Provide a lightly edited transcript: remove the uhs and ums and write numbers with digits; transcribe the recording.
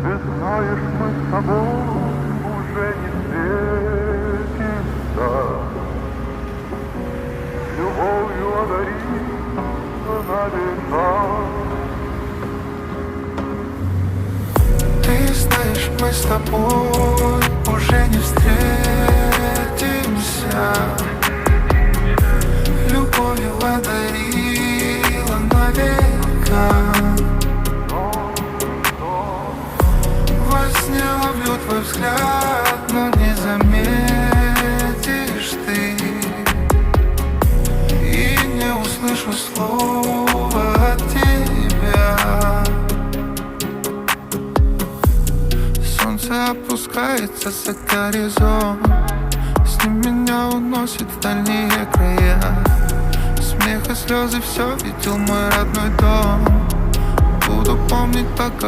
Ты знаешь, мы с тобой уже не встретимся. Любовью одари на века. Ты знаешь, мы с тобой уже не встретимся. Любовью одарила навека. Во сне ловлю твой взгляд, но не заметишь ты. И не услышу слова от тебя. Солнце опускается за горизонт, с ним меня уносит в дальние края. Смех и слезы, все видел мой родной дом. Буду помнить так, как